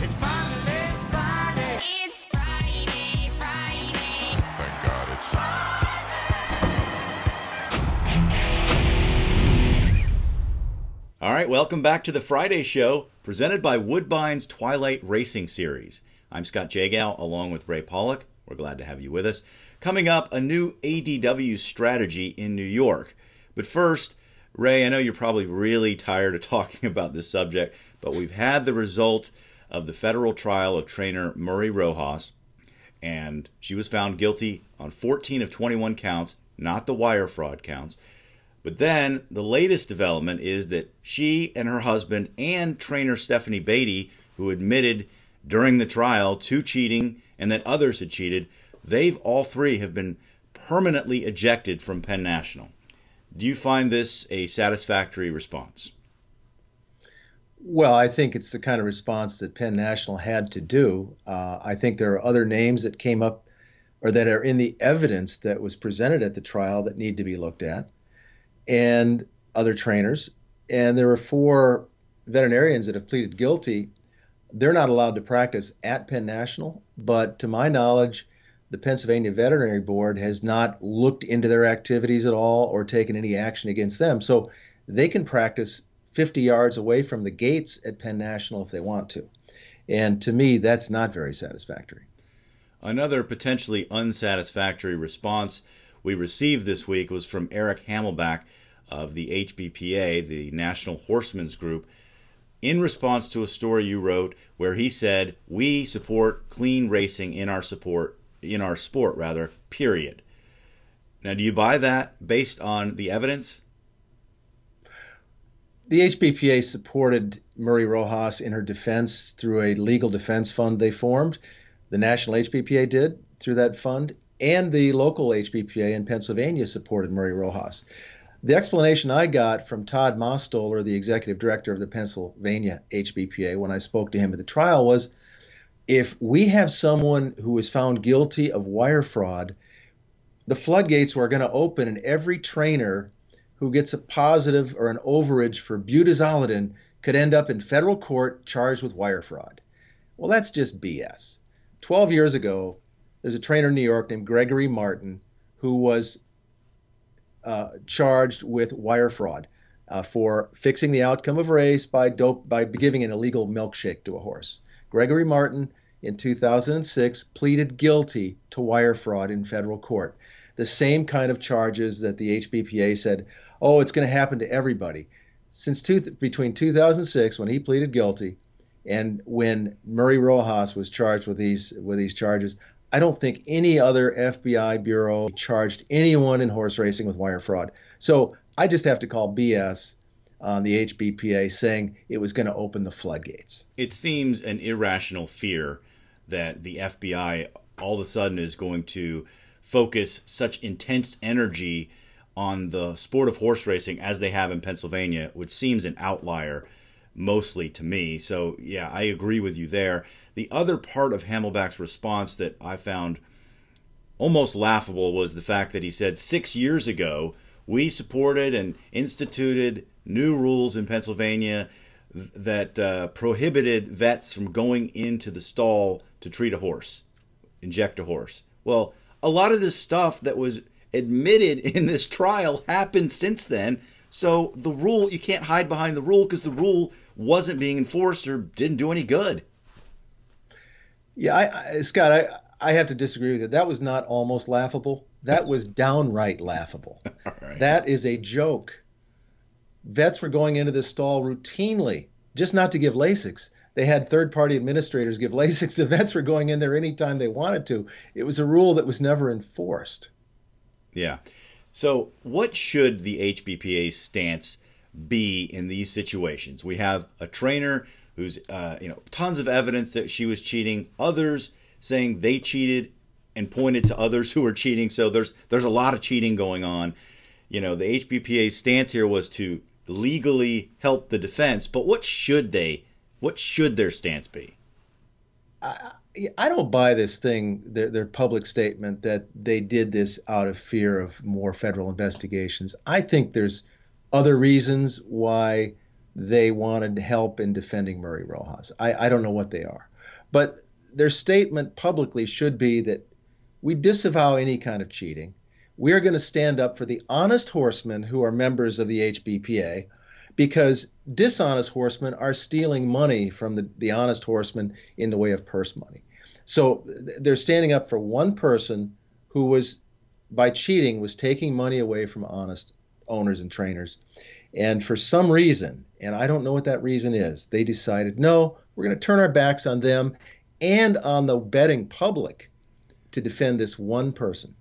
It's finally Friday. It's Friday, Friday. Thank God it's All right, welcome back to the Friday Show, presented by Woodbine's Twilight Racing Series. I'm Scott Jagow, along with Ray Paulick. We're glad to have you with us. Coming up, a new ADW strategy in New York. But first, Ray, I know you're probably really tired of talking about this subject, but we've had the result of the federal trial of trainer Murray Rojas, and she was found guilty on 14 of 21 counts, not the wire fraud counts. But then the latest development is that she and her husband and trainer Stephanie Beatty, who admitted during the trial to cheating and that others had cheated, they've all three have been permanently ejected from Penn National. Do you find this a satisfactory response? Well, I think it's the kind of response that Penn National had to do. I think there are other names that came up or that are in the evidence that was presented at the trial that need to be looked at, and other trainers. And there are 4 veterinarians that have pleaded guilty. They're not allowed to practice at Penn National, but to my knowledge, the Pennsylvania Veterinary Board has not looked into their activities at all or taken any action against them. So they can practice 50 yards away from the gates at Penn National if they want to. And to me, that's not very satisfactory. Another potentially unsatisfactory response we received this week was from Eric Hamelback of the HBPA, the National Horsemen's Group, in response to a story you wrote where he said, "We support clean racing in our sport, period." Now, do you buy that based on the evidence? The HBPA supported Murray Rojas in her defense through a legal defense fund they formed. The National HBPA did through that fund, and the local HBPA in Pennsylvania supported Murray Rojas. The explanation I got from Todd Mostoller, the executive director of the Pennsylvania HBPA, when I spoke to him at the trial was, if we have someone who is found guilty of wire fraud, the floodgates were going to open, and every trainer who gets a positive or an overage for butazolidine could end up in federal court charged with wire fraud. Well, that's just BS. 12 years ago, there's a trainer in New York named Gregory Martin who was charged with wire fraud for fixing the outcome of a race by giving an illegal milkshake to a horse. Gregory Martin, in 2006, pleaded guilty to wire fraud in federal court. The same kind of charges that the HBPA said, oh, it's going to happen to everybody. Between 2006, when he pleaded guilty, and when Murray Rojas was charged with these charges, I don't think any other FBI bureau charged anyone in horse racing with wire fraud. So I just have to call BS on the HBPA saying it was going to open the floodgates. It seems an irrational fear that the FBI all of a sudden is going to focus such intense energy on the sport of horse racing as they have in Pennsylvania, which seems an outlier mostly to me. So, yeah, I agree with you there. The other part of Hamelback's response that I found almost laughable was the fact that he said 6 years ago, we supported and instituted new rules in Pennsylvania that prohibited vets from going into the stall to treat a horse, inject a horse. Well, a lot of this stuff that was admitted in this trial happened since then. So the rule, you can't hide behind the rule because the rule wasn't being enforced or didn't do any good. Yeah, Scott, I have to disagree with you. That was not almost laughable. That was downright laughable. Right. That is a joke. Vets were going into the stall routinely, just not to give Lasix. They had third-party administrators give Lasix. The vets were going in there anytime they wanted to. It was a rule that was never enforced. Yeah. So what should the HBPA's stance be in these situations? We have a trainer who's, tons of evidence that she was cheating, others saying they cheated and pointed to others who were cheating. So there's a lot of cheating going on. The HBPA's stance here was to legally help the defense, but what should their stance be? I don't buy this thing, their public statement that they did this out of fear of more federal investigations. I think there's other reasons why they wanted help in defending Murray Rojas. I don't know what they are. But their statement publicly should be that we disavow any kind of cheating. We are going to stand up for the honest horsemen who are members of the HBPA, because dishonest horsemen are stealing money from the honest horsemen in the way of purse money. So they're standing up for one person who was, by cheating, was taking money away from honest owners and trainers. And for some reason, and I don't know what that reason is, they decided, no, we're going to turn our backs on them and on the betting public to defend this one person.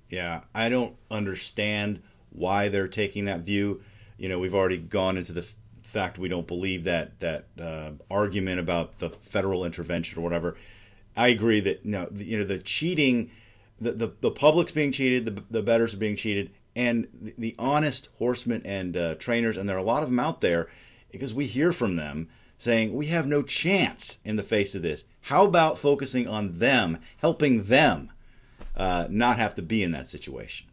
Yeah, I don't understand why they're taking that view. We've already gone into the fact we don't believe that argument about the federal intervention or whatever. I agree that the cheating, the public's being cheated, the bettors are being cheated, and the honest horsemen and trainers, and there are a lot of them out there, because we hear from them saying we have no chance in the face of this. How about focusing on them, helping them not have to be in that situation?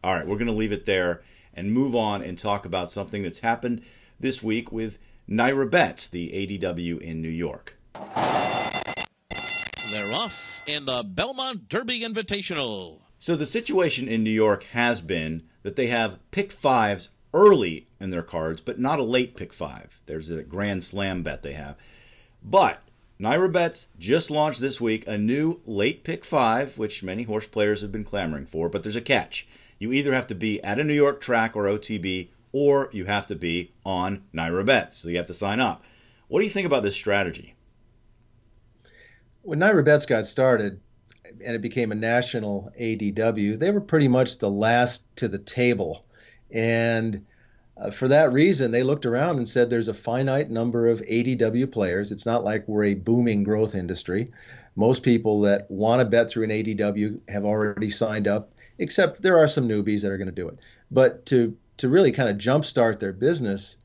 All right, we're going to leave it there and move on and talk about something that's happened this week with NYRA Bets, the ADW in New York. They're off in the Belmont Derby Invitational. So the situation in New York has been that they have pick fives early in their cards, but not a late pick five. There's a Grand Slam bet they have. But NYRA Bets just launched this week a new late pick five, which many horse players have been clamoring for, but there's a catch. You either have to be at a New York track or OTB, or you have to be on NYRA Bets, so you have to sign up. What do you think about this strategy? When NYRA Bets got started and it became a national ADW, they were pretty much the last to the table. And for that reason, they looked around and said there's a finite number of ADW players. It's not like we're a booming growth industry. Most people that want to bet through an ADW have already signed up, except there are some newbies that are going to do it. But to really kind of jumpstart their business,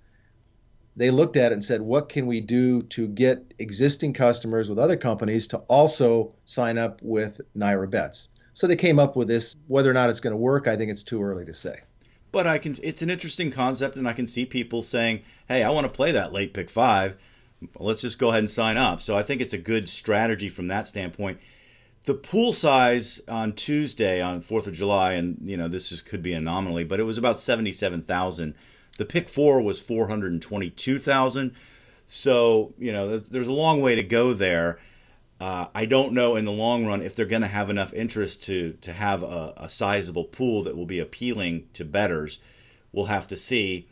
they looked at it and said, what can we do to get existing customers with other companies to also sign up with NYRA Bets? So they came up with this. Whether or not it's going to work, I think it's too early to say. But it's an interesting concept, and I can see people saying, hey, I want to play that late pick five. Let's just go ahead and sign up. So I think it's a good strategy from that standpoint. The pool size on Tuesday, on 4th of July, and this could be an anomaly, but it was about 77,000. The pick four was 422,000. So, there's a long way to go there. I don't know in the long run if they're going to have enough interest to have a sizable pool that will be appealing to bettors. We'll have to see.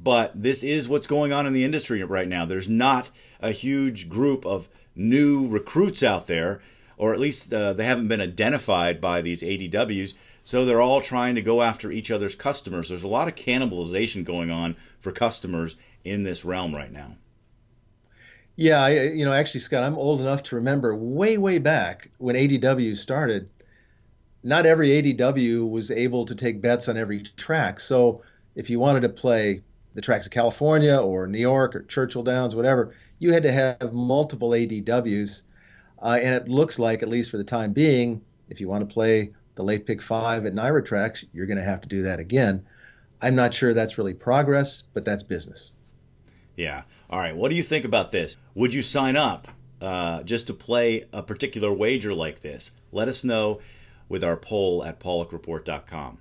But this is what's going on in the industry right now. There's not a huge group of new recruits out there, or at least they haven't been identified by these ADWs. So they're all trying to go after each other's customers. There's a lot of cannibalization going on for customers in this realm right now. Yeah, actually, Scott, I'm old enough to remember way back when ADW started. Not every ADW was able to take bets on every track. So if you wanted to play the tracks of California or New York or Churchill Downs, whatever, you had to have multiple ADWs. And it looks like, at least for the time being, if you want to play the late pick five at NYRA tracks, you're going to have to do that again. I'm not sure that's really progress, but that's business. Yeah. All right. What do you think about this? Would you sign up just to play a particular wager like this? Let us know with our poll at paulickreport.com.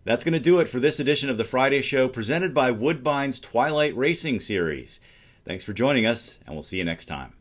That's going to do it for this edition of the Friday Show, presented by Woodbine's Twilight Racing Series. Thanks for joining us, and we'll see you next time.